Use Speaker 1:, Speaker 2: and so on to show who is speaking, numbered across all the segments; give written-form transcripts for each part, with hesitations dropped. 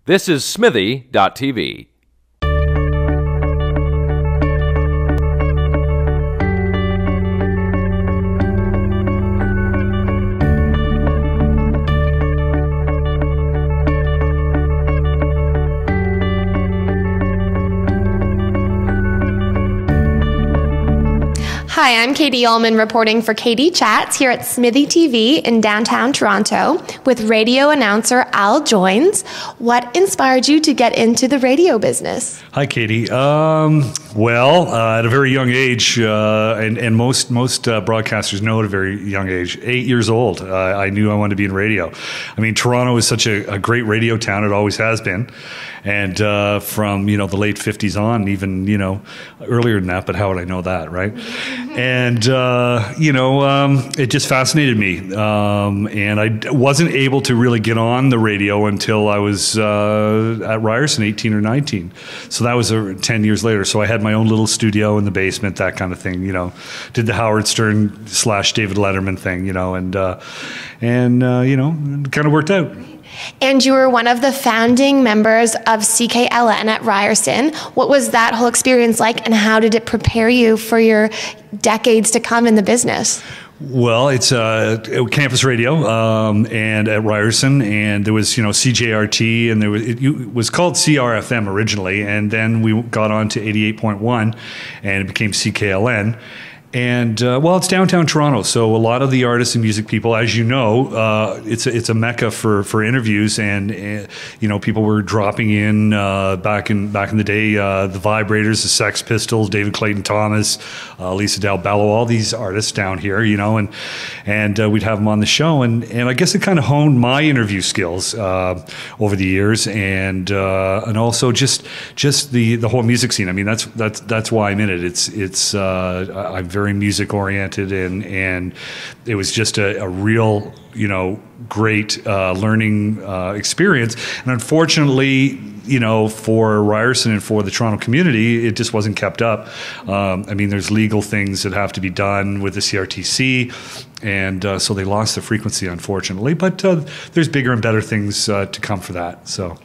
Speaker 1: This is Smithy.tv.
Speaker 2: Hi, I'm Katie Ullman reporting for Katie Chats here at Smithy TV in downtown Toronto with radio announcer Al Joynes. What inspired you to get into the radio business?
Speaker 3: Hi, Katie. At a very young age, and most broadcasters know at a very young age, 8 years old, I knew I wanted to be in radio. I mean, Toronto is such a great radio town. It always has been. And from, the late 50s on, even, earlier than that, but how would I know that, right? And, it just fascinated me. And I wasn't able to really get on the radio until I was at Ryerson, 18 or 19. So that was 10 years later. So I had my own little studio in the basement, that kind of thing, did the Howard Stern / David Letterman thing, and kind of worked out.
Speaker 2: And you were one of the founding members of CKLN at Ryerson. What was that whole experience like, and how did it prepare you for your decades to come in the business?
Speaker 3: Well, it's campus radio, and at Ryerson, and there was CJRT, and it was called CRFM originally, and then we got on to 88.1, and it became CKLN. And it's downtown Toronto, so a lot of the artists and music people, as you know, it's a mecca for interviews, and people were dropping in back in the day. The Vibrators, the Sex Pistols, David Clayton Thomas, Lisa Del Bello, all these artists down here, and we'd have them on the show, and I guess it kind of honed my interview skills over the years, and also just the whole music scene. I mean, that's why I'm in it. I'm very music oriented, and it was just a real great learning experience. And unfortunately, for Ryerson and for the Toronto community, it just wasn't kept up. I mean, there's legal things that have to be done with the CRTC, and so they lost the frequency, unfortunately. But there's bigger and better things to come for that. So.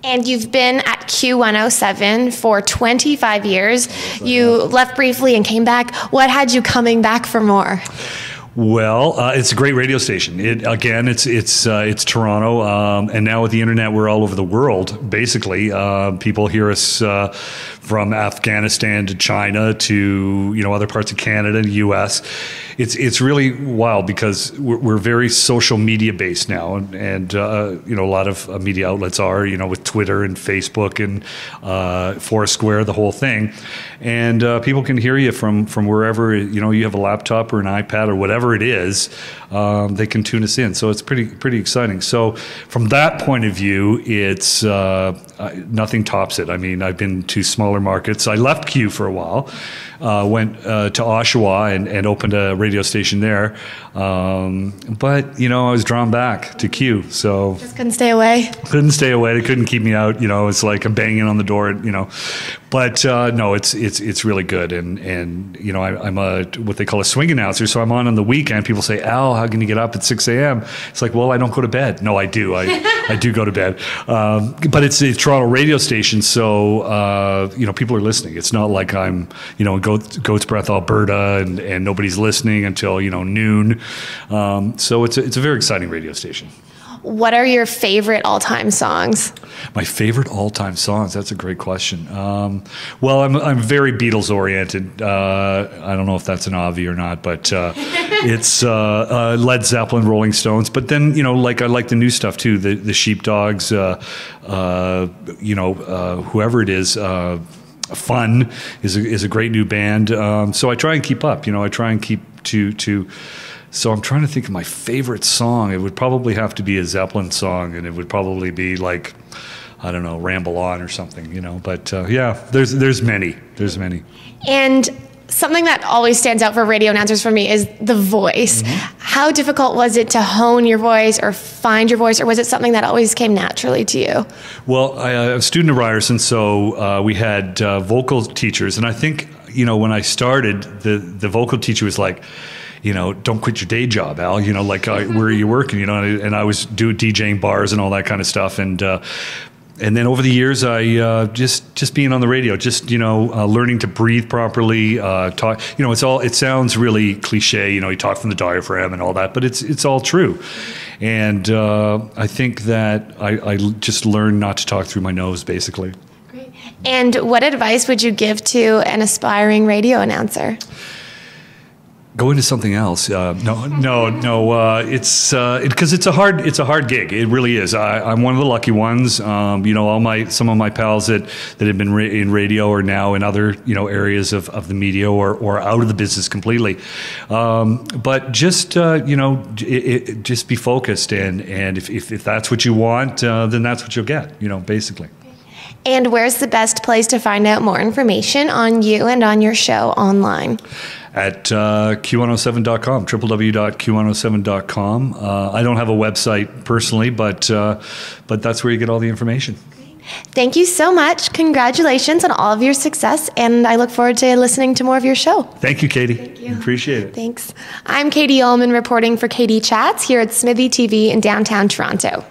Speaker 2: And you've been at Q107 for 25 years. You left briefly and came back. What had you coming back for more?
Speaker 3: Well, it's a great radio station. It's Toronto, and now with the internet, we're all over the world. Basically, people hear us from Afghanistan to China to other parts of Canada and U.S. It's really wild because we're very social media based now, and a lot of media outlets are with Twitter and Facebook and Foursquare, the whole thing, and people can hear you from wherever you have a laptop or an iPad or whatever it is. They can tune us in, so it's pretty exciting. So from that point of view, it's nothing tops it. I mean, I've been to smaller markets. I left Q for a while, went to Oshawa and opened a radio station there, but I was drawn back to Q. So
Speaker 2: just couldn't stay away.
Speaker 3: They couldn't keep me out. It's like I'm banging on the door. But no, it's really good, and I'm a what they call a swing announcer. So I'm on the weekend. People say, Al, how can you get up at 6 a.m.? It's like, well, I don't go to bed. No, I do. I do go to bed. But it's a Toronto radio station, so people are listening. It's not like I'm in Goat's Breath, Alberta, and nobody's listening until noon. So it's a very exciting radio station.
Speaker 2: What are your favorite all-time songs?
Speaker 3: My favorite all-time songs? That's a great question. Well, I'm very Beatles oriented. I don't know if that's an obvi or not, but it's Led Zeppelin, Rolling Stones. But then I like the new stuff too. The Sheepdogs, whoever it is. Fun is a great new band. So I try and keep up. I try and keep to. So I'm trying to think of my favorite song. It would probably have to be a Zeppelin song, and it would probably be like, I don't know, Ramble On or something, But yeah, there's many.
Speaker 2: And something that always stands out for radio announcers for me is the voice. Mm-hmm. How difficult was it to hone your voice or find your voice, or was it something that always came naturally to you?
Speaker 3: Well, I'm a student of Ryerson, so we had vocal teachers, and I think, when I started, the vocal teacher was like, don't quit your day job, Al. Like where are you working? And I was DJing bars and all that kind of stuff. And then over the years, I just being on the radio, learning to breathe properly, talk. It sounds really cliche. You talk from the diaphragm and all that, but it's all true. And I think that I just learned not to talk through my nose, basically.
Speaker 2: Great. And what advice would you give to an aspiring radio announcer?
Speaker 3: Go into something else. It's because it's a hard gig. It really is. I'm one of the lucky ones. Some of my pals that have been in radio are now in other areas of the media or out of the business completely. But just just be focused, and if that's what you want, then that's what you'll get. Basically.
Speaker 2: And where's the best place to find out more information on you and on your show online?
Speaker 3: At q107.com, www.q107.com. I don't have a website personally, but that's where you get all the information.
Speaker 2: Thank you so much. Congratulations on all of your success, and I look forward to listening to more of your show.
Speaker 3: Thank you, Katie.
Speaker 2: Thank you.
Speaker 3: Appreciate it.
Speaker 2: Thanks. I'm Katie Ullman reporting for Katie Chats here at Smithy TV in downtown Toronto.